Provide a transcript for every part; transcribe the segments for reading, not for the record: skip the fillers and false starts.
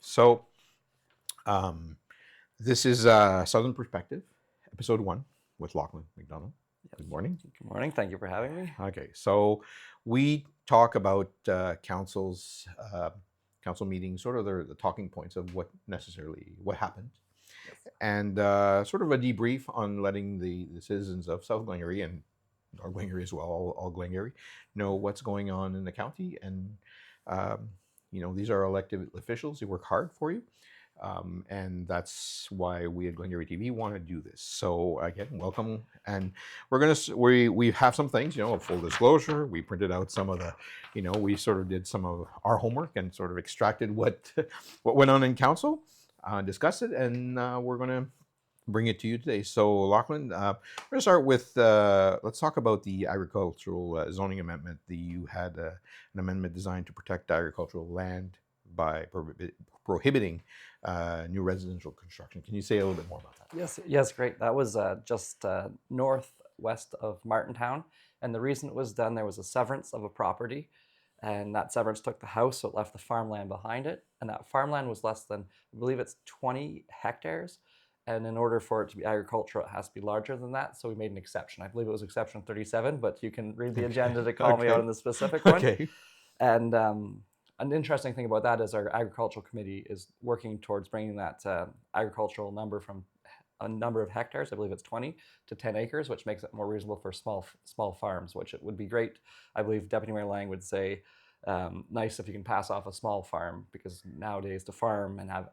So, um, this is Southern Perspective, episode 1 with Lachlan McDonald. Good morning. Good morning. Thank you for having me. Okay, so we talk about council meetings, sort of the talking points of what happened, Yes. and sort of a debrief on letting the citizens of South Glengarry and North Glengarry as well, all Glengarry, know what's going on in the county. And these are elected officials who work hard for you. And that's why we at Glengarry TV want to do this. So again, welcome, and we have some things, full disclosure. We printed out some of the, we sort of did some of our homework and sort of extracted what what went on in council, discussed it, and we're going to bring it to you today. So Lachlan, we're going to start with let's talk about the agricultural zoning amendment. You had an amendment designed to protect agricultural land by prohibiting new residential construction. Can you say a little bit more about that? Yes, great. That was just northwest of Martintown, and the reason it was done, there was a severance of a property, and that severance took the house, so it left the farmland behind it, and that farmland was less than, I believe it's 20 hectares, and in order for it to be agricultural, it has to be larger than that, so we made an exception. I believe it was exception 37, but you can read the agenda to call me out on the specific one. Okay. And an interesting thing about that is our agricultural committee is working towards bringing that agricultural number from a number of hectares, I believe it's 20, to 10 acres, which makes it more reasonable for small farms, which it would be great. I believe Deputy Mayor Lang would say, nice if you can pass off a small farm, because nowadays to farm and have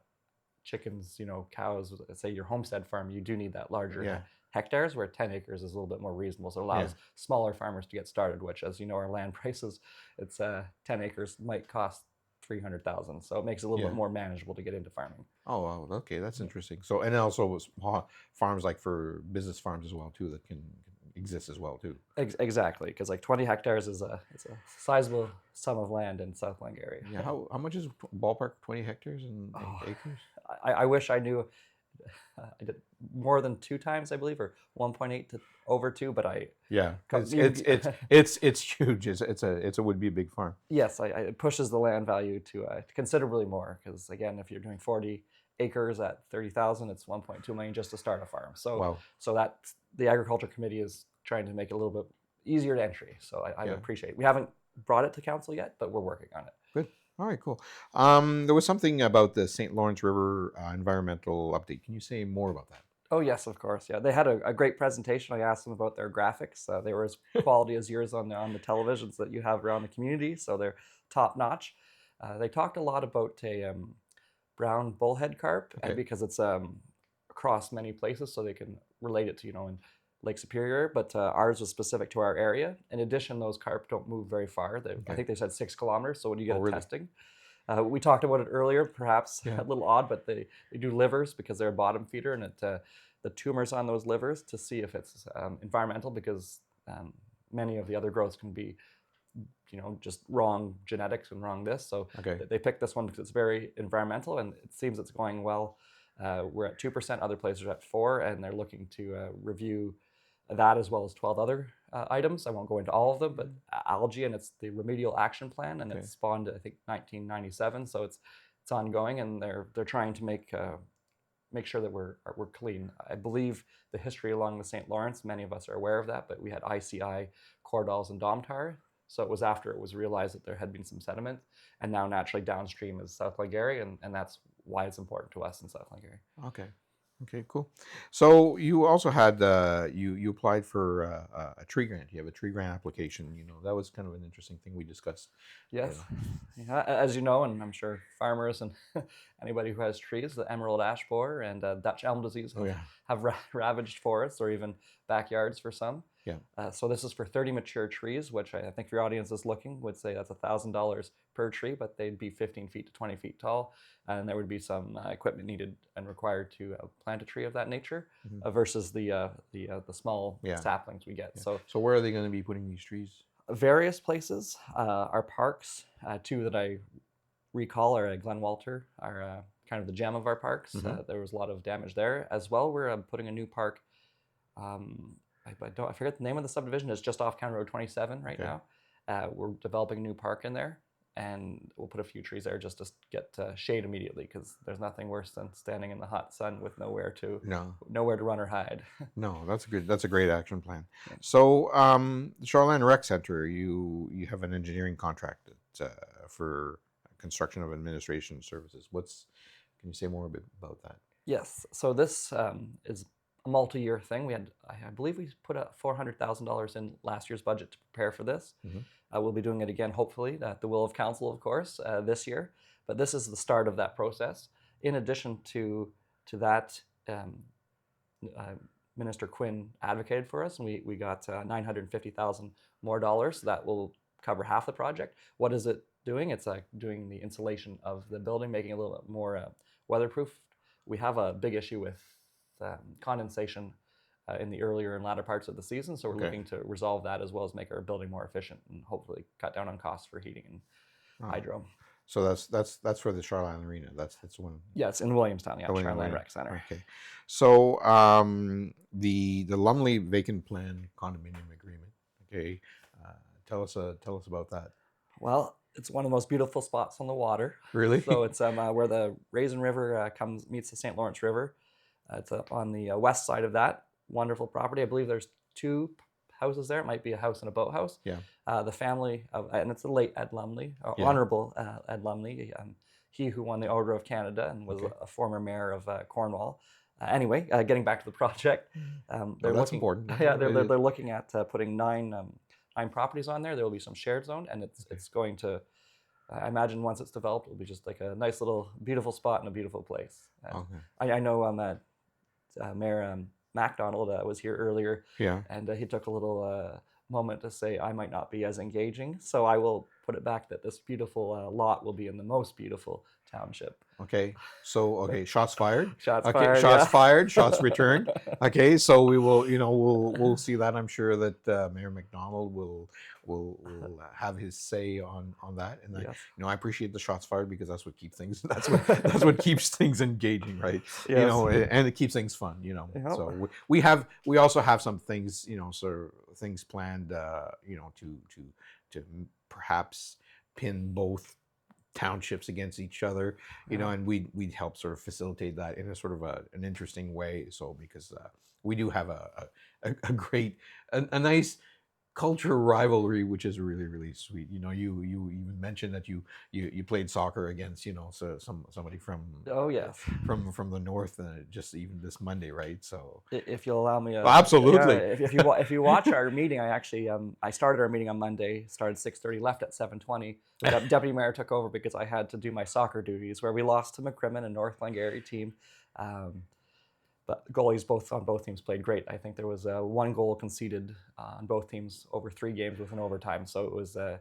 chickens, cows, say your homestead farm, you do need that larger hectares, where 10 acres is a little bit more reasonable. So it allows smaller farmers to get started, which, as you know, our land prices, it's 10 acres might cost $300,000. So it makes it a little bit more manageable to get into farming. Oh, wow. Okay, that's interesting. So, and also farms like for business farms as well too, that can exist as well too. Exactly, because like 20 hectares is it's a sizable sum of land in South Glengarry. Yeah. How much is ballpark 20 hectares in acres? I wish I knew. I did more than 2 times, I believe, or 1.8 to over 2, but it's huge. It would be a big farm. Yes, it pushes the land value to considerably more, because again, if you're doing 40 acres at 30,000, it's 1.2 million just to start a farm. So wow. So that the agriculture committee is trying to make it a little bit easier to entry. So I appreciate it. We haven't brought it to council yet, but we're working on it. Good. All right, cool. There was something about the St. Lawrence River environmental update. Can you say more about that? Oh, yes, of course. Yeah, they had a great presentation. I asked them about their graphics. They were as quality as yours on the televisions that you have around the community, so they're top notch. They talked a lot about a brown bullhead carp, and because it's across many places, so they can relate it to, in Lake Superior, but ours was specific to our area. In addition, those carp don't move very far. I think they said 6 kilometers, so when you get testing. We talked about it earlier, perhaps a little odd, but they do livers because they're a bottom feeder, and the tumors on those livers to see if it's environmental, because many of the other growths can be, just wrong genetics and wrong this. So they picked this one because it's very environmental, and it seems it's going well. We're at 2%, other places are at 4%, and they're looking to review that as well as 12 other items. I won't go into all of them, but algae, and it's the remedial action plan, and it spawned, I think, 1997. So it's ongoing, and they're trying to make sure that we're clean. I believe the history along the St. Lawrence, many of us are aware of that, but we had ICI, Cordals, and Domtar. So it was after it was realized that there had been some sediment, and now naturally downstream is South Glengarry, and that's why it's important to us in South Glengarry. Okay, cool. So you also had you applied for a tree grant. You have a tree grant application. That was kind of an interesting thing we discussed. Yes, as you know, and I'm sure farmers and anybody who has trees, the emerald ash borer and Dutch elm disease have ravaged forests, or even backyards for some. So this is for 30 mature trees, which I think if your audience is looking would say that's $1,000 per tree, but they'd be 15 feet to 20 feet tall, and there would be some equipment needed and required to plant a tree of that nature, versus the small saplings we get. So where are they going to be putting these trees? Various places. Our parks, 2 that I recall are Glen Walter, are kind of the gem of our parks. There was a lot of damage there. As well, we're putting a new park. I forget the name of the subdivision. It's just off County Road 27 right now. We're developing a new park in there. and we'll put a few trees there just to get shade immediately, because there's nothing worse than standing in the hot sun with nowhere to No, run or hide. no, that's good. That's a great action plan. Yeah. So, the Shoreline Rec Center, you have an engineering contract for construction of administration services. Can you say more a bit about that? Yes. So this is a multi-year thing. I believe we put $400,000 in last year's budget to prepare for this. We'll be doing it again, hopefully, at the will of council, of course, this year. But this is the start of that process. In addition to that, Minister Quinn advocated for us, and we got $950,000 more dollars. So that will cover half the project. What is it doing? It's doing the insulation of the building, making it a little bit more weatherproof. We have a big issue with condensation in the earlier and latter parts of the season, so we're looking to resolve that, as well as make our building more efficient and hopefully cut down on costs for heating and hydro. So that's for the Shoreline Arena. That's one. Yeah, it's in Williamstown. Yeah, Shoreline Rec Center. Okay. So the Lumley vacant plan condominium agreement. Okay. Tell us about that. Well, it's one of the most beautiful spots on the water. Really? So it's where the Raisin River meets the St. Lawrence River. It's on the west side of that wonderful property. I believe there's 2 houses there. It might be a house and a boathouse. Yeah. The family of, and it's the late Ed Lumley, Honorable Ed Lumley, he who won the Order of Canada and was a former mayor of Cornwall. Anyway, getting back to the project, they're that's looking, important. Yeah, they're looking at putting 9 properties on there. There will be some shared zone, and it's going to, I imagine once it's developed, it'll be just like a nice little beautiful spot and a beautiful place. I know Mayor MacDonald was here earlier, and he took a little moment to say I might not be as engaging, so I will put it back that this beautiful lot will be in the most beautiful township. Okay, so shots fired. Shots fired. Shots fired. Shots returned. Okay, so we will, we'll see that. I'm sure that Mayor McDonald will have his say on that. And Yes. I appreciate the shots fired, because that's what keeps things. That's what keeps things engaging, right? Yes. And it keeps things fun. So we also have some things, sort of things planned, to perhaps pin both townships against each other, and we'd help sort of facilitate that in a sort of an interesting way. So because we do have a great, a nice culture rivalry, which is really, really sweet. You even mentioned that you played soccer against so somebody from from the north, just even this Monday, right? So if you'll allow me, absolutely. If you watch our meeting, I actually I started our meeting on Monday, started 6:30, left at 7:20. Deputy Mayor took over because I had to do my soccer duties, where we lost to McCrimmon and North Glengarry team. But goalies on both teams played great. I think there was 1 goal conceded on both teams over 3 games with an overtime. So it was the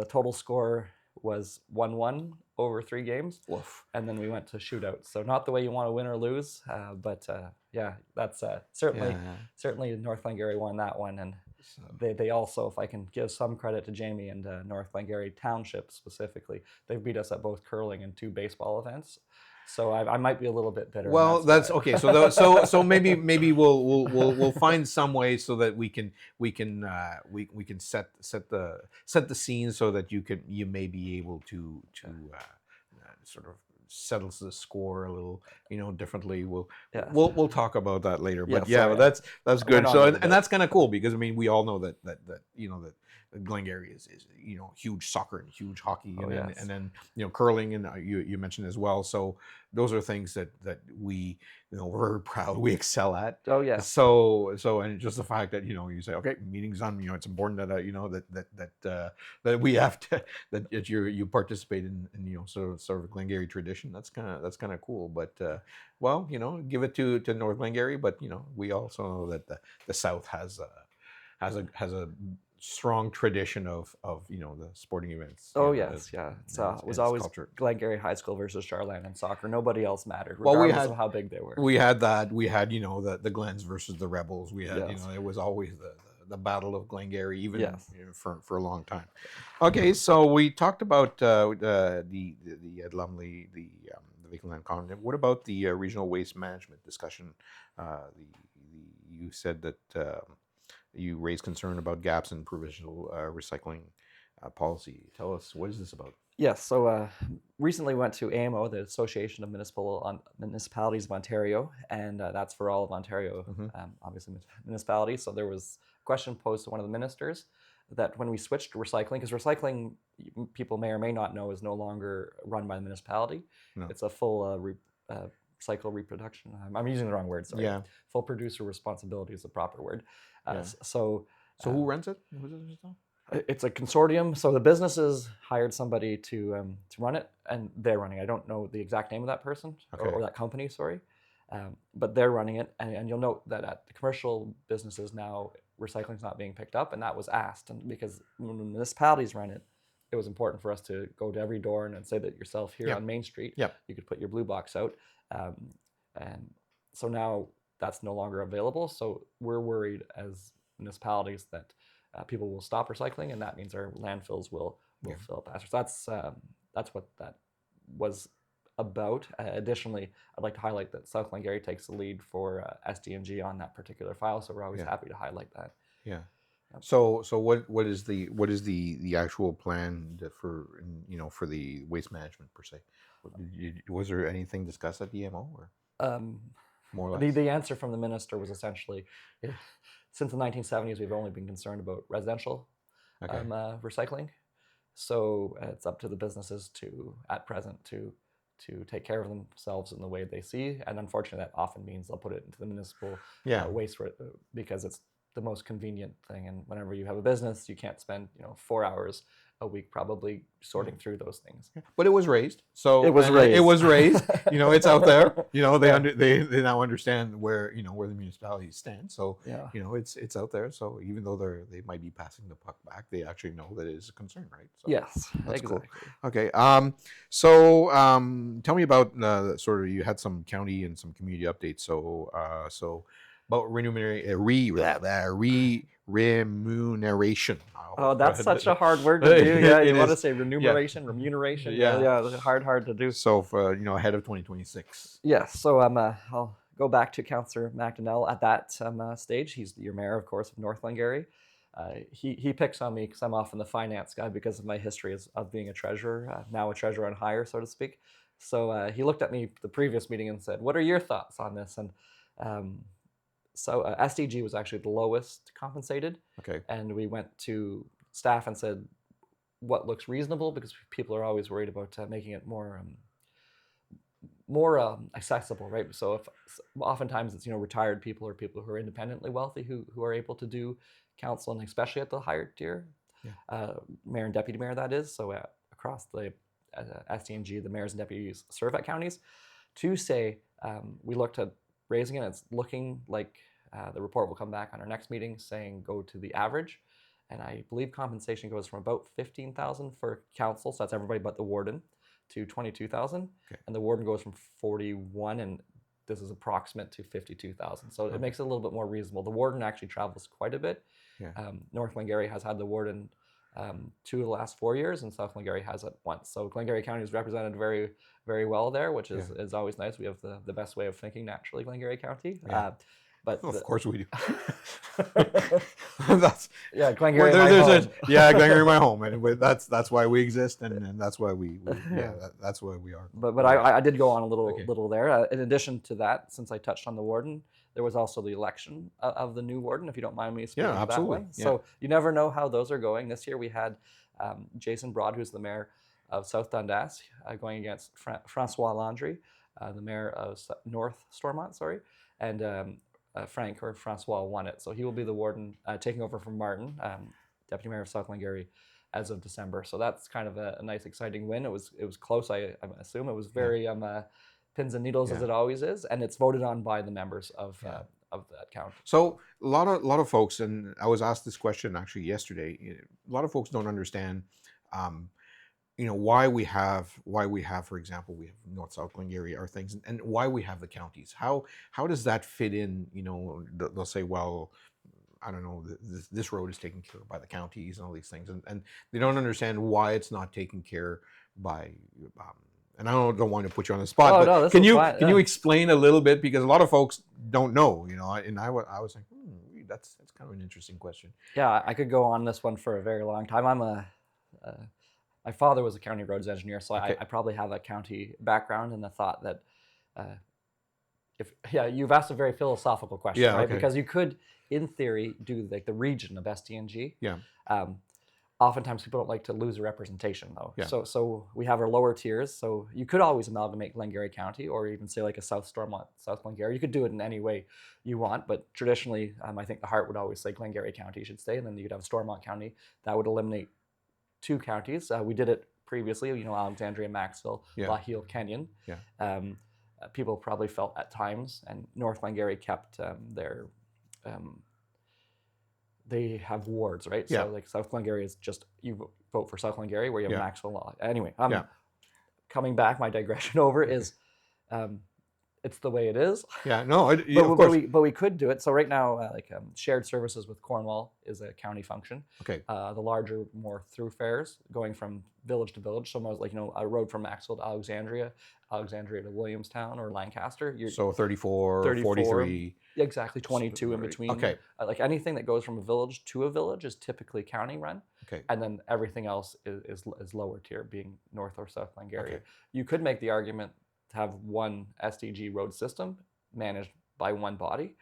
total score was 1-1 over 3 games. Woof. And then we went to shootouts. So not the way you want to win or lose, but that's certainly North Glengarry won that one. And they also, if I can give some credit to Jamie and North Glengarry Township specifically, they've beat us at both curling and 2 baseball events. So I might be a little bit bitter. Well, that's okay. So maybe we'll find some way so that we can set the scene so that you may be able to sort of settles the score a little differently. We'll talk about that later. But but that's good. So and that's kind of cool, because we all know that Glengarry is huge soccer and huge hockey, and then curling, and you mentioned as well. So those are things that we we're very proud we excel at. Oh yeah. So and just the fact that you say, okay, meeting's done. It's important that that we have to that you participate in sort of Glengarry tradition. That's kind of cool. But give it to North Glengarry. But we also know that the South has a strong tradition of the sporting events. Oh yes, it was always culture. Glengarry High School versus Charlotte in soccer. Nobody else mattered, regardless of how big they were. We had that. We had the Glens versus the Rebels. We had it was always the Battle of Glengarry, even for a long time. Okay, so we talked about the Ed Lumley, the vacant land condominium. What about the regional waste management discussion? You said that. You raised concern about gaps in provincial recycling policy. Tell us, what is this about? Yes, so recently went to AMO, the Association of Municipalities of Ontario, and that's for all of Ontario, Hmm. obviously municipalities. So there was a question posed to one of the ministers that when we switched to recycling, because recycling, people may or may not know, is no longer run by the municipality. No. It's a full cycle reproduction. I'm using the wrong word, sorry. Yeah. Full producer responsibility is the proper word. Yeah. So who runs it? Who's it? it's a consortium, so the businesses hired somebody to run it, and they're running. I don't know the exact name of that person or that company, sorry, but they're running it. And you'll note that at the commercial businesses now, recycling is not being picked up, and that was asked. And because when the municipalities run it, it was important for us to go to every door and say that yourself here on Main Street, you could put your blue box out, and so now that's no longer available. So we're worried as municipalities that people will stop recycling, and that means our landfills will fill up faster. So that's what that was about. Additionally, I'd like to highlight that South Glengarry takes the lead for SD&G on that particular file, so we're always happy to highlight that. Yeah. So what is the actual plan for for the waste management per se? Was there anything discussed at the EMO, or more or less? The answer from the minister was essentially, since the 1970s, we've only been concerned about residential recycling. So it's up to the businesses at present, to take care of themselves in the way they see. And unfortunately, that often means they'll put it into the municipal waste because it's the most convenient thing. And whenever you have a business, you can't spend 4 hours a week probably sorting through those things. But it was raised. So it was raised. It was raised. It's out there. They now understand where where the municipalities stand. So it's out there. So even though they might be passing the puck back, they actually know that it is a concern, right? So yes, that's exactly. Cool. Okay. So tell me about sort of, you had some county and some community updates. So about remuneration. Oh, that's such a hard word to do. Yeah, you want to say remuneration. Yeah, hard to do. So for, ahead of 2026. Yes. So I'll go back to Councillor MacDonald at that stage. He's your mayor, of course, of North Glengarry. He picks on me because I'm often the finance guy because of my history of being a treasurer, now a treasurer on hire, so to speak. So he looked at me the previous meeting and said, "What are your thoughts on this?" And so SDG was actually the lowest compensated. Okay. And we went to staff and said, what looks reasonable, because people are always worried about making it more accessible, right? So oftentimes it's retired people or people who are independently wealthy who are able to do council, and especially at the higher tier, mayor and deputy mayor, that is. So across the SDNG, the mayors and deputies serve at counties. To say we looked at raising it. It's looking like the report will come back on our next meeting saying go to the average. And I believe compensation goes from about $15,000 for council, so that's everybody but the warden, to $22,000. Okay. And the warden goes from 41, and this is approximate, to 52,000. So it makes it a little bit more reasonable. The warden actually travels quite a bit. Yeah. North Glengarry has had the warden 2 of the last 4 years, and South Glengarry has it once. So Glengarry County is represented very, very well there, which is always nice. We have the best way of thinking naturally, Glengarry County. Yeah. But of course we do. Glengarry my home. Glengarry my home, and that's why we exist, and that's why that's why we are. But I did go on a little there. In addition to that, since I touched on the warden, there was also the election of the new warden, if you don't mind me speaking that way. Yeah. So you never know how those are going. This year we had Jason Broad, who's the mayor of South Dundas, going against Francois Landry, the mayor of North Stormont, and Francois won it. So he will be the warden, taking over from Martin, deputy mayor of South Glengarry, as of December. So that's kind of a nice, exciting win. It was close, I assume. It was very pins and needles, as it always is, and it's voted on by the members of that county. So a lot of folks, and I was asked this question actually yesterday. A lot of folks don't understand, why we have, for example, we have North South Glengarry, our things, and why we have the counties. How does that fit in? They'll say, well, I don't know, this road is taken care of by the counties and all these things, and they don't understand why it's not taken care by. And I don't want to put you on the spot, but can you explain a little bit, because a lot of folks don't know, and I was like, that's kind of an interesting question. Yeah, I could go on this one for a very long time. I'm my father was a county roads engineer, so Okay. I probably have a county background, and the thought that you've asked a very philosophical question, Yeah, right? okay. Because you could, in theory, do like the region of SDNG. Yeah. Oftentimes people don't like to lose a representation though. Yeah. So we have our lower tiers. So you could always amalgamate Glengarry County, or even say like a South Stormont, South Glengarry. You could do it in any way you want, but traditionally, I think the heart would always say Glengarry County should stay, and then you could have Stormont County. That would eliminate 2 counties. We did it previously, Alexandria, Maxville, Yeah. Laheel, Kenyon. Yeah. People probably felt at times, and North Glengarry kept their they have wards, right? Yeah. So like South Glengarry is just, you vote for South Glengarry where you have Yeah. Maxwell Law. Anyway, Yeah. coming back, my digression over is it's the way it is. Yeah. No, of But course. we could do it. So right now, shared services with Cornwall is a county function. Okay. The larger, more thoroughfares going from village to village. So most like a road from Maxwell to Alexandria, Alexandria to Williamstown or Lancaster. So 34, 43. Exactly, 22 in between. Okay. Like anything that goes from a village to a village is typically county run. Okay. And then everything else is lower tier, being North or South Glengarry. Okay. You could make the argument to have one SDG road system managed by one body.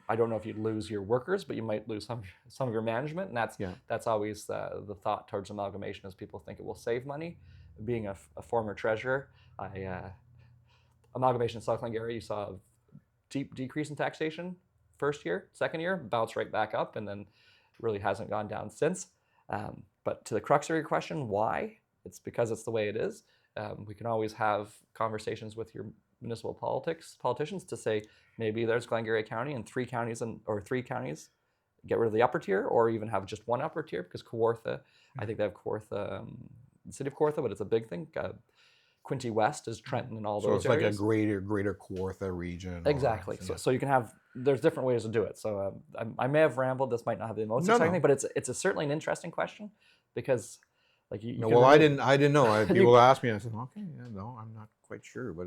I don't know if you'd lose your workers, but you might lose some of your management, and that's always the thought towards amalgamation, is people think it will save money. Being a former treasurer, amalgamation in South Glengarry, you saw a deep decrease in taxation first year, second year, bounce right back up, and then really hasn't gone down since. But to the crux of your question, why? It's because it's the way it is. We can always have conversations with your municipal politicians to say maybe there's Glengarry County and 3 counties get rid of the upper tier, or even have just one upper tier, because Kawartha, I think they have Kawartha, the city of Kawartha, but it's a big thing. Quinte West is Trenton and all those So it's areas. like a greater Kawartha region. Exactly. So you can have, there's different ways to do it. So I may have rambled. This might not have the most exciting thing, but it's certainly an interesting question, because like you No, can well, really, I didn't know. People asked me, I said, okay, yeah, no, I'm not quite sure, but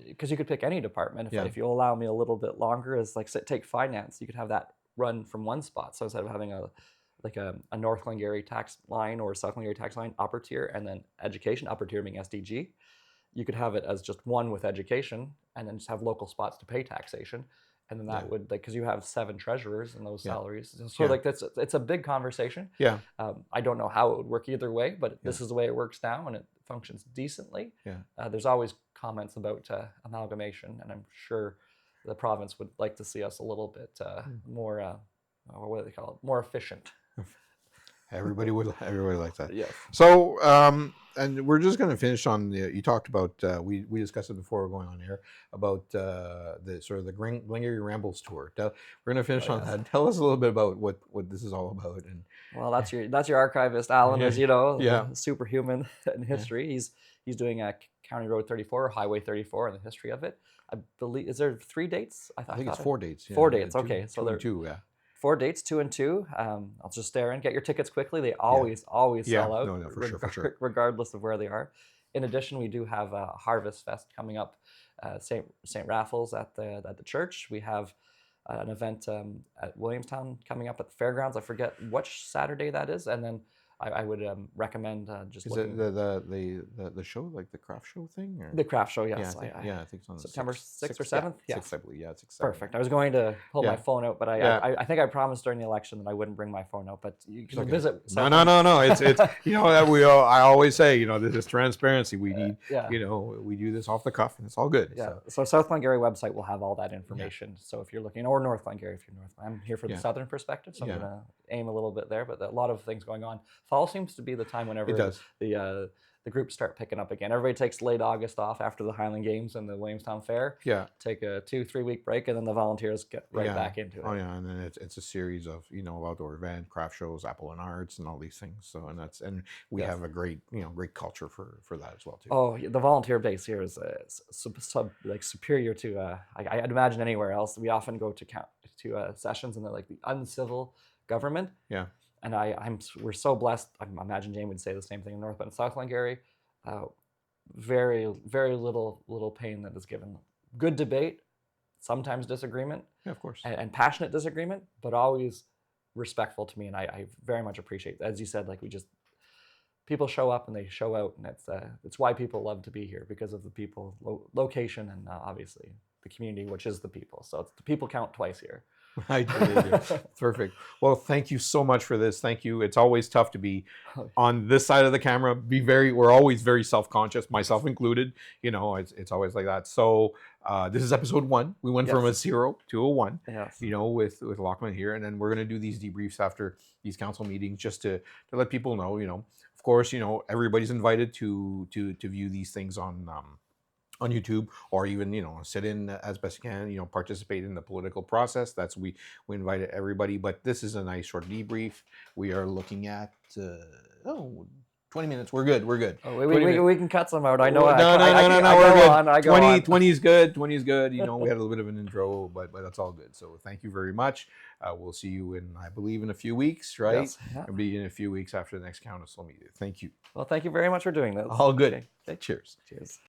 because you could pick any department. Yeah. If you'll allow me a little bit longer, is like, take finance. You could have that run from one spot. So instead of having a North Glengarry tax line or South Glengarry tax line upper tier, and then education upper tier being SDG, you could have it as just one with education, and then just have local spots to pay taxation. And then that would, because you have 7 treasurers and those salaries. So it's a big conversation. Yeah. I don't know how it would work either way, but this is the way it works now, and it functions decently. Yeah. There's always comments about amalgamation, and I'm sure the province would like to see us a little bit more, what do they call it? More efficient. Everybody likes that. Yes. So, and we're just going to finish on you talked about, we discussed it before going on air, about the sort of the Glengarry Rambles tour. We're going to finish on that. Tell us a little bit about what this is all about. And well, that's your archivist, Alan, as you know, superhuman in history. He's doing a County Road 34, Highway 34, and the history of it. I believe, is there 3 dates? I think it's 4 dates. Yeah. 4 dates. 2, Okay, so there are 2, yeah. 4 dates, 2 and 2. I'll just stare in. Get your tickets quickly. They always sell out. No, for sure. Regardless of where they are. In addition, we do have a Harvest Fest coming up, St. Raffles at the church. We have an event at Williamstown coming up at the fairgrounds. I forget which Saturday that is, and then I would recommend just is looking. It the show, like the craft show thing? Or? The craft show, yes. I think it's on September 6th or 7th? Yeah, Yes. 6th, I believe. Yeah, it's 6th. Perfect. I was going to pull my phone out, but I think I promised during the election that I wouldn't bring my phone out. But you can visit. No. It's I always say, this is transparency. We need we do this off the cuff, and it's all good. Yeah. So South Glengarry website will have all that information. So if you're looking, or North Glengarry if you're North, I'm here for the southern perspective, so I'm gonna aim a little bit there. But a lot of things going on. Fall seems to be the time whenever it does. The groups start picking up again. Everybody takes late August off after the Highland Games and the Williamstown Fair. Yeah. Take a 2-3 week break, and then the volunteers get back into it. Oh yeah, and then it's a series of outdoor event, craft shows, Apple and Arts, and all these things. So and we have a great great culture for that as well too. Oh, the volunteer base here is superior to I'd imagine anywhere else. We often go to sessions and they're like the uncivil government. Yeah. And we're so blessed. I imagine Jane would say the same thing in North, but in South Glengarry, very, very little pain that is given. Good debate, sometimes disagreement. Yeah, of course. And passionate disagreement, but always respectful to me. And I very much appreciate that. As you said, people show up and they show out, and it's why people love to be here, because of the people, location, and obviously the community, which is the people. So the people count twice here. I totally do. Perfect. Well, thank you so much for this. Thank you. It's always tough to be on this side of the camera. We're always very self-conscious, myself included. You know, it's always like that. So this is episode 1. We went from a 0 to a 1. Yes. You know, with Lachlan here, and then we're gonna do these debriefs after these council meetings, just to let people know. You know, of course, you know, everybody's invited to view these things on YouTube, or even, you know, sit in as best you can, you know, participate in the political process. We invited everybody, but this is a nice short debrief. We are looking at 20 minutes. We're good. Oh, we can cut some out. I know. No, we're good. I go on. 20 is good. 20 is good. You know, we had a little bit of an intro, but that's all good. So thank you very much. We'll see you I believe, in a few weeks, right? Yes. Yeah. It'll be in a few weeks after the next council meeting. Thank you. Well, thank you very much for doing this. All good. Okay. Cheers. Cheers.